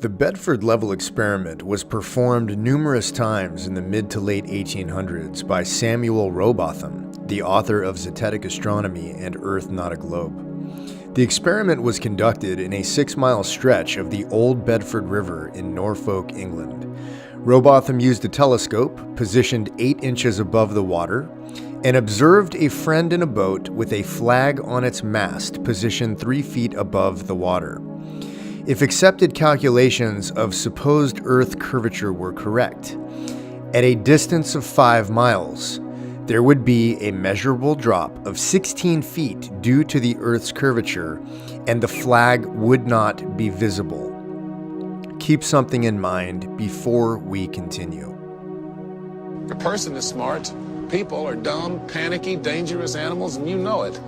The Bedford level experiment was performed numerous times in the mid to late 1800s by Samuel Rowbotham, the author of Zetetic Astronomy and Earth Not a Globe. The experiment was conducted in a 6-mile stretch of the Old Bedford River in Norfolk, England. Rowbotham used a telescope positioned 8 inches above the water and observed a friend in a boat with a flag on its mast positioned 3 feet above the water. If accepted calculations of supposed Earth curvature were correct, at a distance of 5 miles, there would be a measurable drop of 16 feet due to the Earth's curvature, and the flag would not be visible. Keep something in mind before we continue. A person is smart. People are dumb, panicky, dangerous animals, and you know it.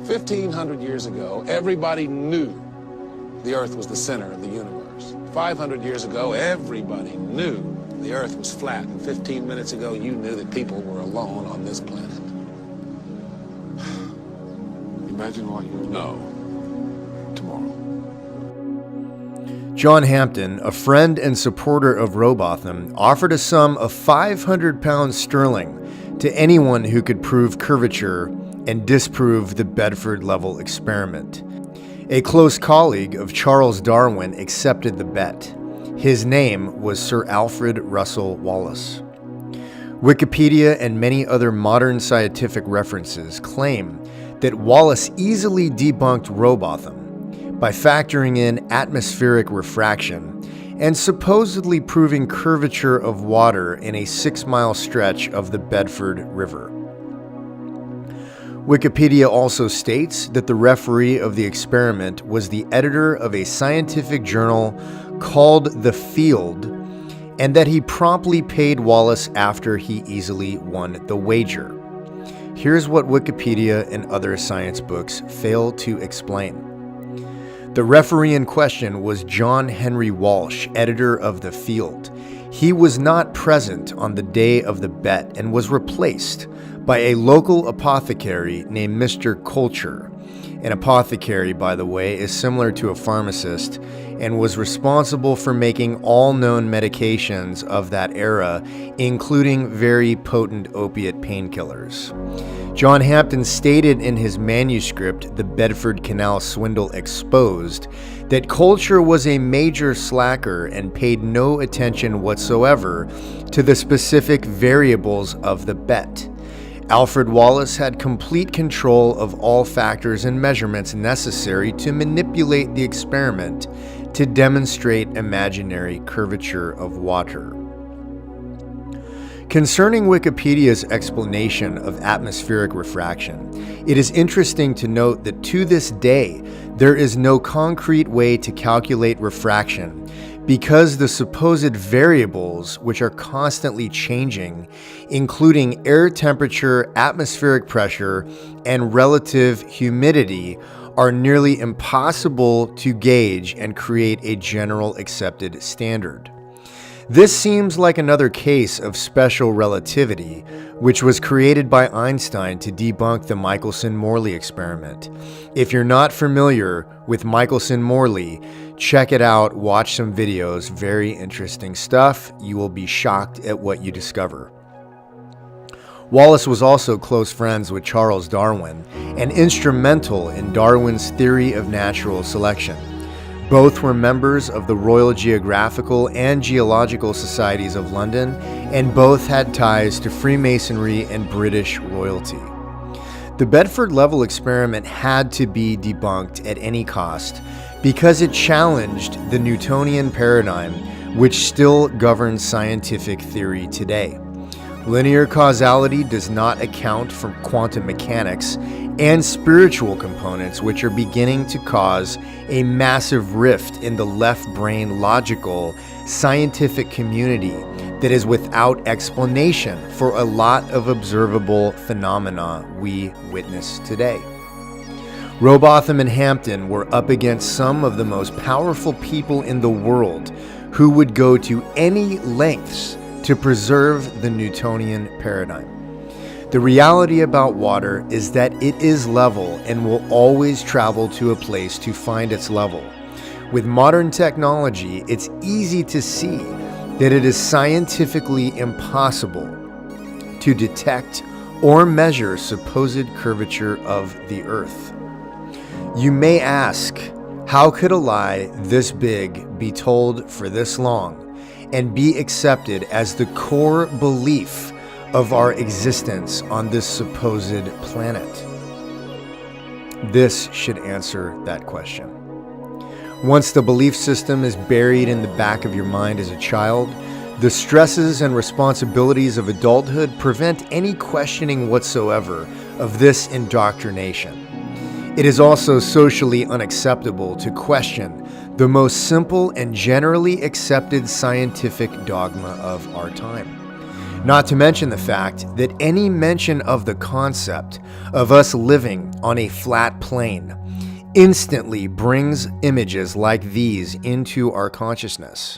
1,500 years ago, everybody knew the Earth was the center of the universe. 500 years ago, everybody knew the Earth was flat. And 15 minutes ago, you knew that people were alone on this planet. Imagine what you know tomorrow. John Hampton, a friend and supporter of Rowbotham, offered a sum of 500 pounds sterling to anyone who could prove curvature and disprove the Bedford level experiment. A close colleague of Charles Darwin accepted the bet. His name was Sir Alfred Russel Wallace. Wikipedia and many other modern scientific references claim that Wallace easily debunked Rowbotham by factoring in atmospheric refraction and supposedly proving curvature of water in a 6-mile stretch of the Bedford River. Wikipedia also states that the referee of the experiment was the editor of a scientific journal called The Field, and that he promptly paid Wallace after he easily won the wager. Here's what Wikipedia and other science books fail to explain. The referee in question was John Henry Walsh, editor of The Field. He was not present on the day of the bet and was replaced by a local apothecary named Mr. Culture. An apothecary, by the way, is similar to a pharmacist and was responsible for making all known medications of that era, including very potent opiate painkillers. John Hampton stated in his manuscript, The Bedford Canal Swindle Exposed, that Culture was a major slacker and paid no attention whatsoever to the specific variables of the bet. Alfred Wallace had complete control of all factors and measurements necessary to manipulate the experiment to demonstrate imaginary curvature of water. Concerning Wikipedia's explanation of atmospheric refraction, it is interesting to note that to this day, there is no concrete way to calculate refraction because the supposed variables, which are constantly changing, including air temperature, atmospheric pressure, and relative humidity, are nearly impossible to gauge and create a general accepted standard. This seems like another case of special relativity, which was created by Einstein to debunk the Michelson-Morley experiment. If you're not familiar with Michelson-Morley, check it out, watch some videos, very interesting stuff. You will be shocked at what you discover. Wallace was also close friends with Charles Darwin and instrumental in Darwin's theory of natural selection. Both were members of the Royal Geographical and Geological Societies of London, and both had ties to Freemasonry and British royalty. The Bedford level experiment had to be debunked at any cost because it challenged the Newtonian paradigm, which still governs scientific theory today. Linear causality does not account for quantum mechanics and spiritual components, which are beginning to cause a massive rift in the left-brain logical scientific community that is without explanation for a lot of observable phenomena we witness today. Rowbotham and Hampton were up against some of the most powerful people in the world who would go to any lengths to preserve the Newtonian paradigm. The reality about water is that it is level and will always travel to a place to find its level. With modern technology, it's easy to see that it is scientifically impossible to detect or measure supposed curvature of the Earth. You may ask, how could a lie this big be told for this long and be accepted as the core belief of our existence on this supposed planet? This should answer that question. Once the belief system is buried in the back of your mind as a child, the stresses and responsibilities of adulthood prevent any questioning whatsoever of this indoctrination. It is also socially unacceptable to question the most simple and generally accepted scientific dogma of our time. Not to mention the fact that any mention of the concept of us living on a flat plane instantly brings images like these into our consciousness.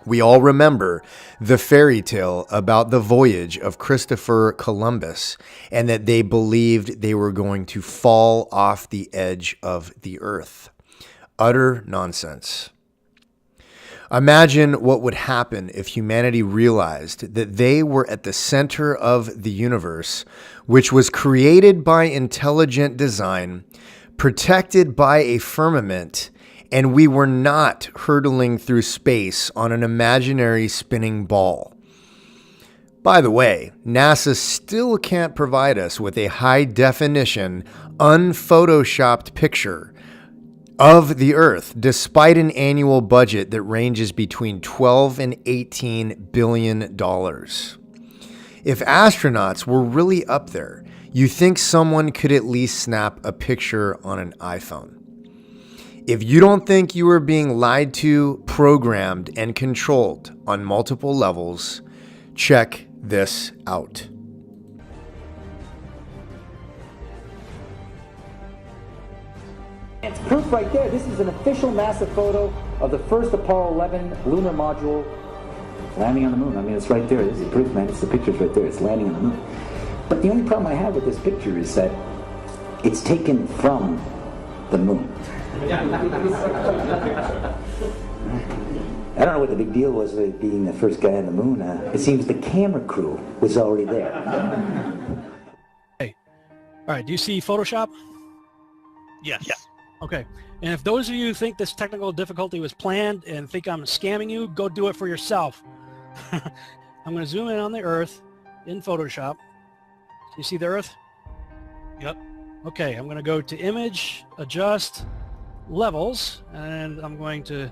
We all remember the fairy tale about the voyage of Christopher Columbus and that they believed they were going to fall off the edge of the earth. Utter nonsense. Imagine what would happen if humanity realized that they were at the center of the universe, which was created by intelligent design, protected by a firmament, and we were not hurtling through space on an imaginary spinning ball. By the way, NASA still can't provide us with a high-definition, unphotoshopped picture of the Earth, despite an annual budget that ranges between $12 and $18 billion. If astronauts were really up there, you think someone could at least snap a picture on an iPhone. If you don't think you are being lied to, programmed, and controlled on multiple levels, check this out. It's proof right there. This is an official NASA photo of the first Apollo 11 lunar module landing on the moon. I mean, it's right there. This is proof, man. It's the picture's right there. It's landing on the moon. But the only problem I have with this picture is that it's taken from the moon. I don't know what the big deal was with being the first guy on the moon. It seems the camera crew was already there. Hey, all right. Do you see Photoshop? Yes. Yeah. Okay. And if those of you who think this technical difficulty was planned and think I'm scamming you, go do it for yourself. I'm going to zoom in on the Earth in Photoshop. You see the Earth? Yep. Okay, I'm going to go to Image, Adjust, Levels, and I'm going to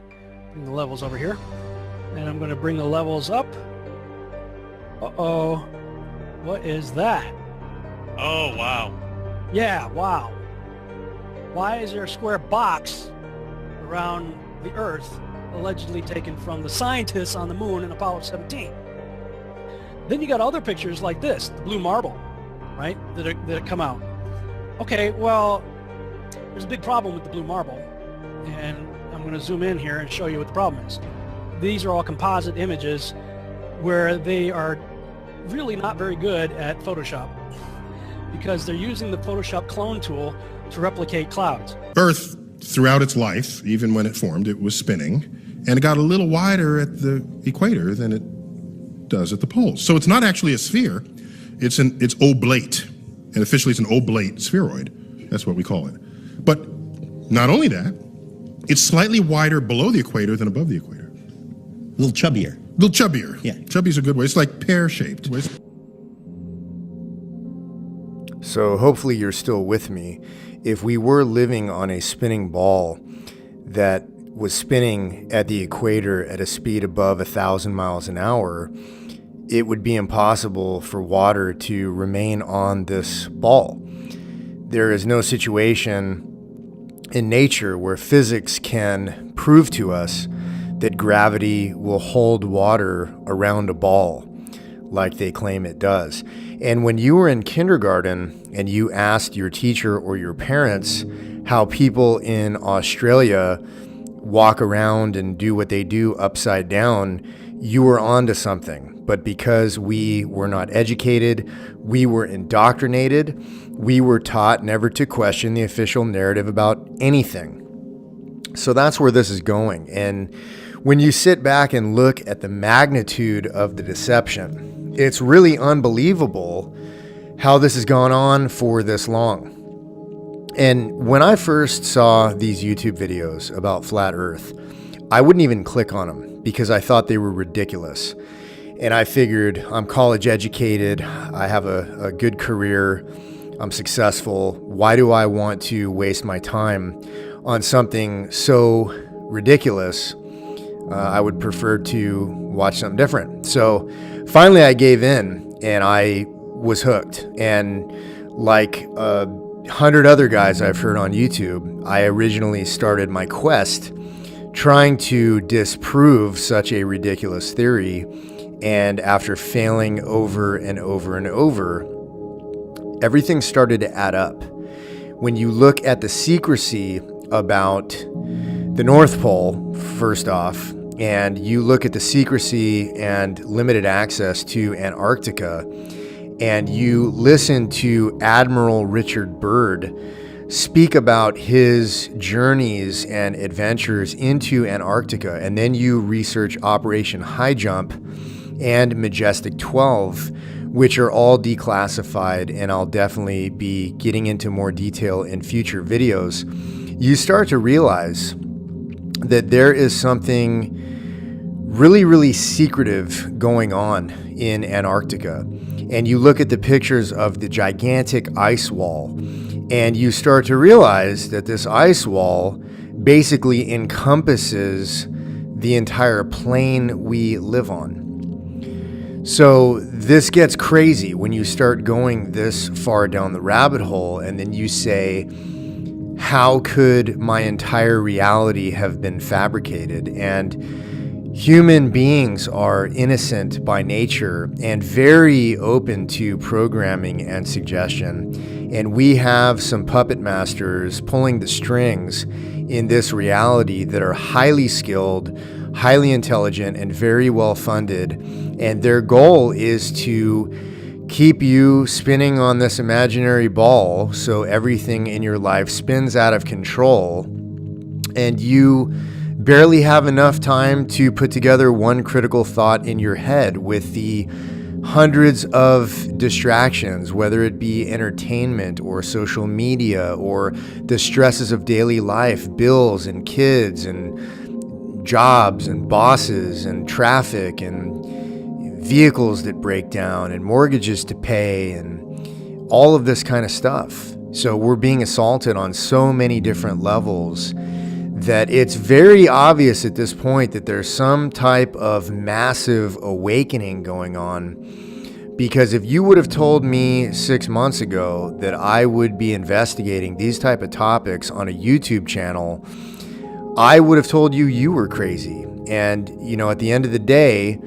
bring the levels over here. And I'm going to bring the levels up. Uh-oh. What is that? Oh, wow. Yeah, wow. Why is there a square box around the Earth allegedly taken from the scientists on the moon in Apollo 17? Then you got other pictures like this, the blue marble, right, that come out. Okay, well, there's a big problem with the blue marble, and I'm going to zoom in here and show you what the problem is. These are all composite images where they are really not very good at Photoshop because they're using the Photoshop clone tool to replicate clouds. Earth, throughout its life, even when it formed, it was spinning, and it got a little wider at the equator than it does at the poles. So it's not actually a sphere, it's oblate, and officially it's an oblate spheroid. That's what we call it. But not only that, it's slightly wider below the equator than above the equator. A little chubbier. A little chubbier. Yeah. Chubby's a good way. It's like pear-shaped. So hopefully you're still with me. If we were living on a spinning ball that was spinning at the equator at a speed above 1,000 miles an hour, it would be impossible for water to remain on this ball. There is no situation in nature where physics can prove to us that gravity will hold water around a ball like they claim it does. And when you were in kindergarten and you asked your teacher or your parents how people in Australia walk around and do what they do upside down, you were onto something. But because we were not educated, we were indoctrinated, we were taught never to question the official narrative about anything. So that's where this is going. And when you sit back and look at the magnitude of the deception, it's really unbelievable how this has gone on for this long. And when I first saw these YouTube videos about flat Earth, I wouldn't even click on them because I thought they were ridiculous. And I figured, I'm college educated, I have a good career, I'm successful. Why do I want to waste my time on something so ridiculous? I would prefer to watch something different. So finally I gave in and I was hooked. And like 100 other guys I've heard on YouTube, I originally started my quest trying to disprove such a ridiculous theory. And after failing over and over and over, everything started to add up. When you look at the secrecy about the North Pole, first off, and you look at the secrecy and limited access to Antarctica, and you listen to Admiral Richard Byrd speak about his journeys and adventures into Antarctica, and then you research Operation High Jump and Majestic 12, which are all declassified, and I'll definitely be getting into more detail in future videos, you start to realize that there is something really, really secretive going on in Antarctica. And you look at the pictures of the gigantic ice wall, and you start to realize that this ice wall basically encompasses the entire plane we live on. So this gets crazy when you start going this far down the rabbit hole, and then you say, how could my entire reality have been fabricated? And human beings are innocent by nature and very open to programming and suggestion. And we have some puppet masters pulling the strings in this reality that are highly skilled, highly intelligent, and very well funded. And their goal is to keep you spinning on this imaginary ball so everything in your life spins out of control, and you barely have enough time to put together one critical thought in your head with the hundreds of distractions, whether it be entertainment or social media or the stresses of daily life, bills and kids and jobs and bosses and traffic and vehicles that break down and mortgages to pay and all of this kind of stuff. So we're being assaulted on so many different levels that it's very obvious at this point that there's some type of massive awakening going on. Because if you would have told me 6 months ago that I would be investigating these type of topics on a YouTube channel, I would have told you you were crazy. And, you know, at the end of the day,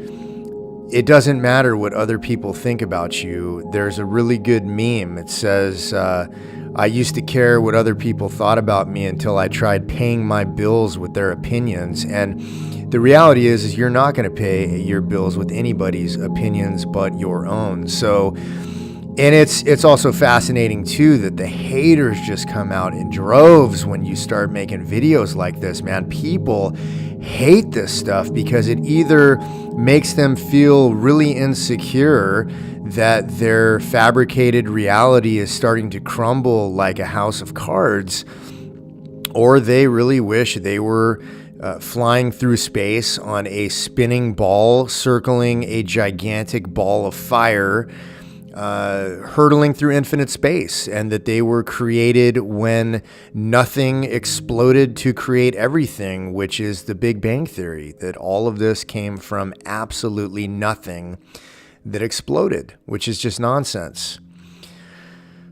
it doesn't matter what other people think about you. There's a really good meme. It says, I used to care what other people thought about me until I tried paying my bills with their opinions. And the reality is you're not going to pay your bills with anybody's opinions but your own. So, and it's also fascinating too that the haters just come out in droves when you start making videos like this, man. People hate this stuff because it either makes them feel really insecure that their fabricated reality is starting to crumble like a house of cards, or they really wish they were flying through space on a spinning ball, circling a gigantic ball of fire, hurtling through infinite space, and that they were created when nothing exploded to create everything, which is the Big Bang Theory, that all of this came from absolutely nothing that exploded, which is just nonsense.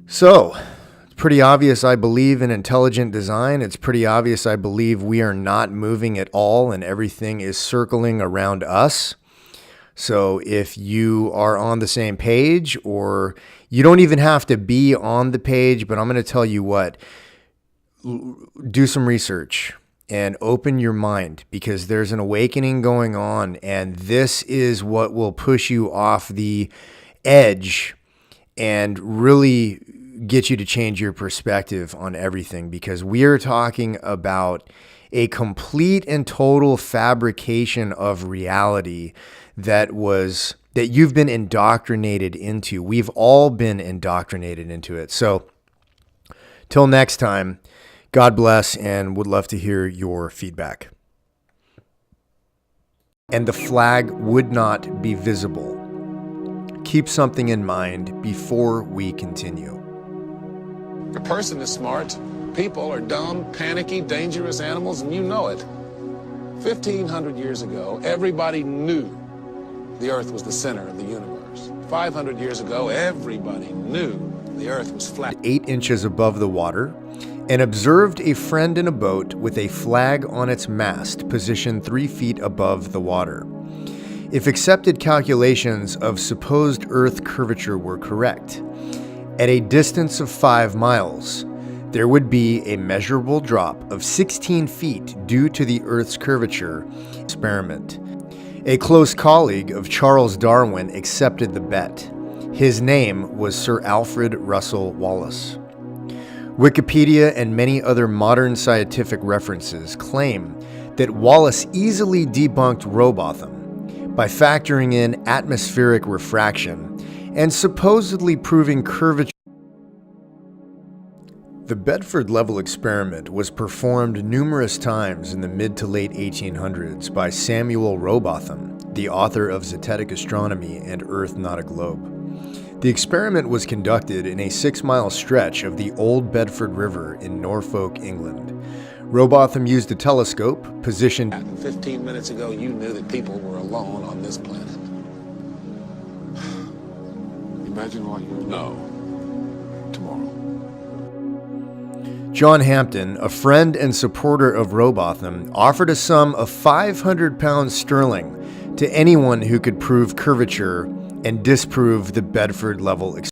So, it's pretty obvious I believe in intelligent design. It's pretty obvious I believe we are not moving at all and everything is circling around us. So if you are on the same page, or you don't even have to be on the page, but I'm going to tell you what, do some research and open your mind, because there's an awakening going on, and this is what will push you off the edge and really get you to change your perspective on everything, because we are talking about a complete and total fabrication of reality that you've been indoctrinated into. We've all been indoctrinated into it. So till next time, God bless, and would love to hear your feedback. And the flag would not be visible. Keep something in mind before we continue. A person is smart. People are dumb, panicky, dangerous animals, and you know it. 1,500 years ago, everybody knew the Earth was the center of the universe. 500 years ago, everybody knew the Earth was flat. 8 inches above the water, and observed a friend in a boat with a flag on its mast positioned 3 feet above the water. If accepted calculations of supposed Earth curvature were correct, at a distance of 5 miles, there would be a measurable drop of 16 feet due to the Earth's curvature experiment. A close colleague of Charles Darwin accepted the bet. His name was Sir Alfred Russel Wallace. Wikipedia and many other modern scientific references claim that Wallace easily debunked Robotham by factoring in atmospheric refraction and supposedly proving curvature. The Bedford level experiment was performed numerous times in the mid to late 1800s by Samuel Robotham, the author of Zetetic Astronomy and Earth Not a Globe. The experiment was conducted in a 6-mile stretch of the Old Bedford River in Norfolk, England. Robotham used a telescope positioned. 15 minutes ago, you knew that people were alone on this planet. Imagine what you know tomorrow. John Hampton, a friend and supporter of Robotham, offered a sum of £500 sterling to anyone who could prove curvature and disprove the Bedford level experiment.